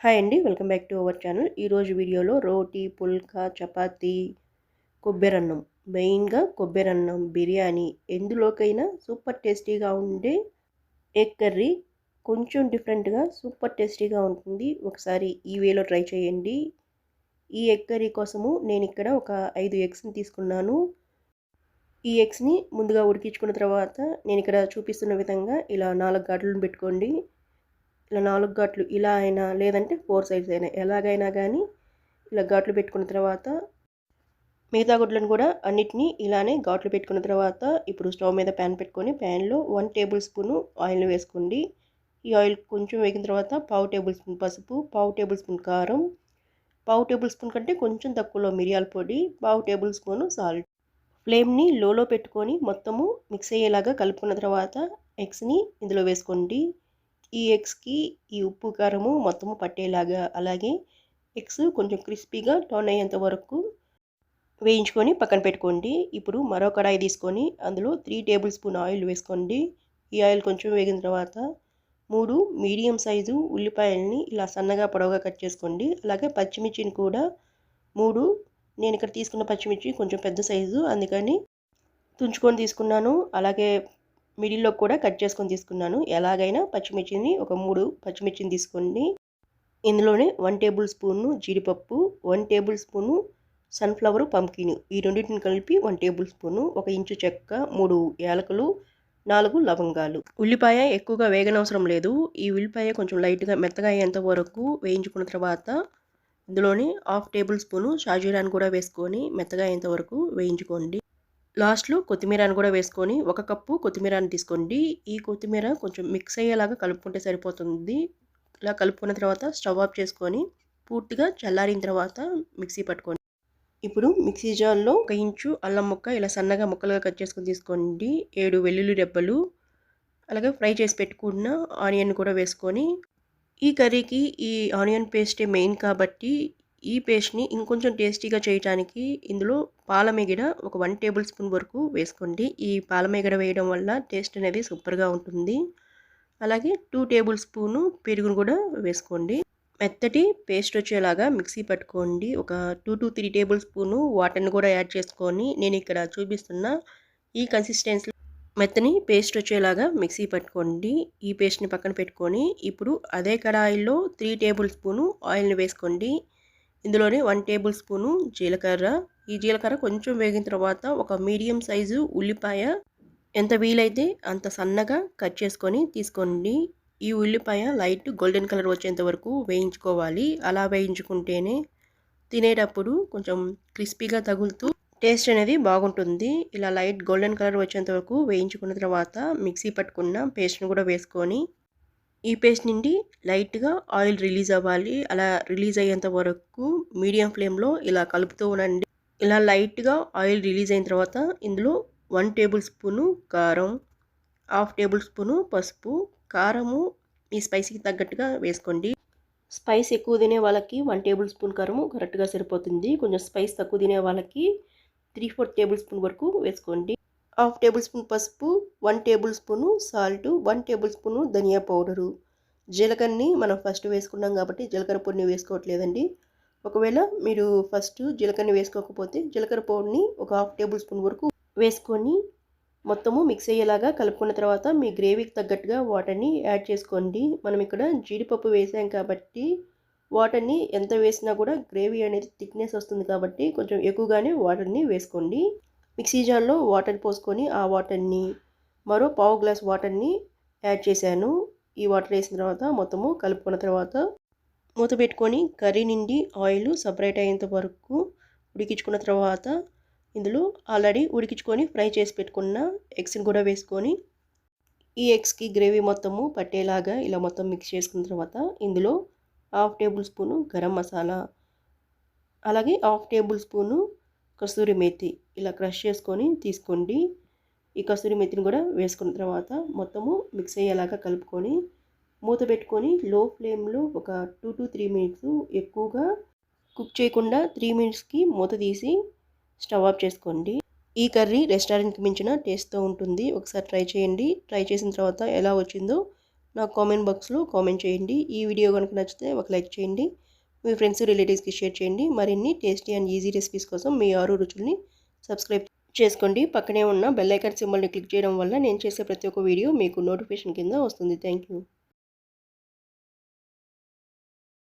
Hi అండి. Welcome back to our channel. ఈరోజు వీడియోలో రోటీ, పుల్కా, చపాతీ, కొబ్బెరన్నం, మెయిన్‌గా కొబ్బెరన్నం, బిర్యానీ ఎందులోకైనా సూపర్ టేస్టీగా ఉండే ఎగ్ కర్రీ కొంచెం డిఫరెంట్‌గా సూపర్ టేస్టీగా ఉంటుంది. ఒకసారి ఈ వేలో ట్రై చేయండి. ఈ ఎగ్ కర్రీ కోసము నేనిక్కడ ఒక 5 ఎగ్స్‌ని తీసుకున్నాను. ఈ ఎగ్స్‌ని ముందుగా ఉడికించుకున్న తర్వాత నేనిక్కడ చూపిస్తున్న విధంగా ఇలా 4 ఘాట్లను పెట్టుకోండి. ఇలా 4 ఘాట్లు ఇలా అయినా లేదంటే 4 సైడ్స్ అయినా ఎలాగైనా కానీ ఇలా ఘాట్లు పెట్టుకున్న తర్వాత మిగతా గుడ్లను కూడా అన్నిటినీ ఇలానే ఘాట్లు పెట్టుకున్న తర్వాత ఇప్పుడు స్టవ్ మీద ప్యాన్ పెట్టుకొని ప్యాన్లో 1 టేబుల్ స్పూను ఆయిల్ని వేసుకోండి. ఈ ఆయిల్ కొంచెం వేగిన తర్వాత పావు టేబుల్ స్పూన్ పసుపు, పావు టేబుల్ స్పూన్ కారం, పావు టేబుల్ స్పూన్ కంటే కొంచెం తక్కువలో మిరియాల పొడి, పావు టేబుల్ స్పూను సాల్ట్. ఫ్లేమ్ని లోలో పెట్టుకొని మొత్తము మిక్స్ అయ్యేలాగా కలుపుకున్న తర్వాత ఎగ్స్ని ఇందులో వేసుకోండి. ఈ ఎగ్స్‌కి ఈ ఉప్పు, కారము మొత్తము పట్టేలాగా అలాగే ఎగ్స్ కొంచెం క్రిస్పీగా టర్న్ అయ్యేంత వరకు వేయించుకొని పక్కన పెట్టుకోండి. ఇప్పుడు మరో కడాయి తీసుకొని అందులో 3 టేబుల్ స్పూన్ ఆయిల్ వేసుకోండి. ఈ ఆయిల్ కొంచెం వేగిన తర్వాత 3 మీడియం సైజు ఉల్లిపాయలని ఇలా సన్నగా పొడవుగా కట్ చేసుకోండి. అలాగే పచ్చిమిర్చిని కూడా 3 నేను ఇక్కడ తీసుకున్న పచ్చిమిర్చి కొంచెం పెద్ద సైజు అందుకని తుంచుకొని తీసుకున్నాను. అలాగే మిడిల్లో కూడా కట్ చేసుకొని తీసుకున్నాను. ఎలాగైనా పచ్చిమిర్చిని ఒక 3 పచ్చిమిర్చిని తీసుకోండి. ఇందులోనే 1 టేబుల్ స్పూను జీడిపప్పు, 1 టేబుల్ స్పూను సన్ఫ్లవర్ పంకిన్ ఈ రెండింటిని కలిపి 1 టేబుల్ స్పూను, 1 ఇంచు చెక్క, 3 యాలకులు, 4 లవంగాలు. ఉల్లిపాయ ఎక్కువగా వేగనవసరం లేదు. ఈ ఉల్లిపాయ కొంచెం లైట్గా మెత్తగా అయ్యేంత వరకు వేయించుకున్న తర్వాత ఇందులోనే 1/2 టేబుల్ స్పూను షాజీరాని కూడా వేసుకొని మెత్తగా అయ్యేంత వరకు వేయించుకోండి. లాస్ట్లో కొత్తిమీరని కూడా వేసుకొని 1 కప్పు కొత్తిమీరని తీసుకోండి. ఈ కొత్తిమీర కొంచెం మిక్స్ అయ్యేలాగా కలుపుకుంటే సరిపోతుంది. ఇలా కలుపుకున్న తర్వాత స్టవ్ ఆఫ్ చేసుకొని పూర్తిగా చల్లారిన తర్వాత మిక్సీ పట్టుకోండి. ఇప్పుడు మిక్సీ జార్లో 1 ఇంచు అల్లం ముక్క ఇలా సన్నగా ముక్కలుగా కట్ చేసుకొని తీసుకోండి. 7 వెల్లుల్లి రెబ్బలు, అలాగే ఫ్రై చేసి పెట్టుకున్న ఆనియన్ కూడా వేసుకొని ఈ కర్రీకి ఈ ఆనియన్ పేస్టే మెయిన్ కాబట్టి ఈ పేస్ట్ని ఇంకొంచెం టేస్టీగా చేయడానికి ఇందులో పాలమీగడ ఒక 1 టేబుల్ స్పూన్ వరకు వేసుకోండి. ఈ పాలమీగడ వేయడం వల్ల టేస్ట్ అనేది సూపర్గా ఉంటుంది. అలాగే 2 టేబుల్ స్పూను పెరుగును కూడా వేసుకోండి. మెత్తటి పేస్ట్ వచ్చేలాగా మిక్సీ పట్టుకోండి. ఒక 2 to 3 టేబుల్ స్పూను వాటర్ని కూడా యాడ్ చేసుకొని నేను ఇక్కడ చూపిస్తున్న ఈ కన్సిస్టెన్సీ మెత్తని పేస్ట్ వచ్చేలాగా మిక్సీ పట్టుకోండి. ఈ పేస్ట్ని పక్కన పెట్టుకొని ఇప్పుడు అదే కడాయిలో 3 టేబుల్ స్పూను ఆయిల్ని వేసుకోండి. ఇందులోనే 1 టేబుల్ స్పూను జీలకర్ర, ఈ జీలకర్ర కొంచెం వేగిన తర్వాత ఒక మీడియం సైజు ఉల్లిపాయ ఎంత వీలైతే అంత సన్నగా కట్ చేసుకొని తీసుకోండి. ఈ ఉల్లిపాయ లైట్ గోల్డెన్ కలర్ వచ్చేంత వరకు వేయించుకోవాలి. అలా వేయించుకుంటేనే తినేటప్పుడు కొంచెం క్రిస్పీగా తగులుతూ టేస్ట్ అనేది బాగుంటుంది. ఇలా లైట్ గోల్డెన్ కలర్ వచ్చేంత వరకు వేయించుకున్న తర్వాత మిక్సీ పట్టుకున్న పేస్ట్ని కూడా వేసుకొని ఈ పేస్ట్ నుండి లైట్గా ఆయిల్ రిలీజ్ అవ్వాలి. అలా రిలీజ్ అయ్యేంత వరకు మీడియం ఫ్లేమ్లో ఇలా కలుపుతూ ఉండండి. ఇలా లైట్గా ఆయిల్ రిలీజ్ అయిన తర్వాత ఇందులో 1 టేబుల్ స్పూను కారం, 1/2 టేబుల్ స్పూను పసుపు, కారము మీ స్పైసీకి తగ్గట్టుగా వేసుకోండి. స్పైస్ ఎక్కువ తినే వాళ్ళకి 1 టేబుల్ స్పూన్ కారము కరెక్ట్గా సరిపోతుంది. కొంచెం స్పైస్ తక్కువ తినే వాళ్ళకి 3/4 టేబుల్ స్పూన్ వరకు వేసుకోండి. 1/2 టేబుల్ స్పూన్ పసుపు, 1 tablespoon salt, 1 tablespoon ధనియా పౌడరు. జీలకర్రని మనం ఫస్ట్ వేసుకున్నాం కాబట్టి జీలకర్ర పొడిని వేసుకోవట్లేదండి. ఒకవేళ మీరు ఫస్ట్ జీలకర్రని వేసుకోకపోతే జీలకర్ర పౌడర్ని ఒక 1/2 టేబుల్ స్పూన్ వరకు వేసుకొని మొత్తము మిక్స్ అయ్యేలాగా కలుపుకున్న తర్వాత మీ గ్రేవీకి తగ్గట్టుగా వాటర్ని యాడ్ చేసుకోండి. మనం ఇక్కడ జీడిపప్పు వేసాం కాబట్టి వాటర్ని ఎంత వేసినా కూడా గ్రేవీ అనేది థిక్నెస్ వస్తుంది కాబట్టి కొంచెం ఎక్కువగానే వాటర్ని వేసుకోండి. మిక్సీ జార్లో వాటర్ పోసుకొని ఆ వాటర్ని మరో పావు గ్లాస్ వాటర్ని యాడ్ చేశాను. ఈ వాటర్ వేసిన తర్వాత మొత్తము కలుపుకున్న తర్వాత మూత పెట్టుకొని కర్రీ నుండి ఆయిల్ సపరేట్ అయ్యేంత వరకు ఉడికించుకున్న తర్వాత ఇందులో ఆల్రెడీ ఉడికించుకొని ఫ్రై చేసి పెట్టుకున్న ఎగ్స్ని కూడా వేసుకొని ఈ ఎగ్స్కి గ్రేవీ మొత్తము పట్టేలాగా ఇలా మొత్తం మిక్స్ చేసుకున్న తర్వాత ఇందులో 1/2 టేబుల్ స్పూను గరం మసాలా, అలాగే 1/2 టేబుల్ స్పూను కస్తూరి మేతి ఇలా క్రష్ చేసుకొని తీసుకోండి. ఈ కస్తూరి మేతిని కూడా వేసుకున్న తర్వాత మొత్తము మిక్స్ అయ్యేలాగా కలుపుకొని మూత పెట్టుకొని లో ఫ్లేమ్లో ఒక 2 to 3 మినిట్స్ ఎక్కువగా కుక్ చేయకుండా 3 మినిట్స్కి మూత తీసి స్టవ్ ఆఫ్ చేసుకోండి. ఈ కర్రీ రెస్టారెంట్కి మించిన టేస్ట్తో ఉంటుంది. ఒకసారి ట్రై చేయండి. ట్రై చేసిన తర్వాత ఎలా వచ్చిందో నాకు కామెంట్ బాక్స్లో కామెంట్ చేయండి. ఈ వీడియో కనుక నచ్చితే ఒక లైక్ చేయండి. మీ ఫ్రెండ్స్ రిలేటివ్స్కి షేర్ చేయండి. మరిన్ని టేస్టీ అండ్ ఈజీ రెసిపీస్ కోసం మీ ఆరు రుచుల్ని సబ్స్క్రైబ్ చేసుకోండి. పక్కనే ఉన్న బెల్ ఐకాన్ సింబల్ని క్లిక్ చేయడం వల్ల నేను చేసే ప్రతి ఒక్క వీడియో మీకు నోటిఫికేషన్ కింద వస్తుంది. Thank you.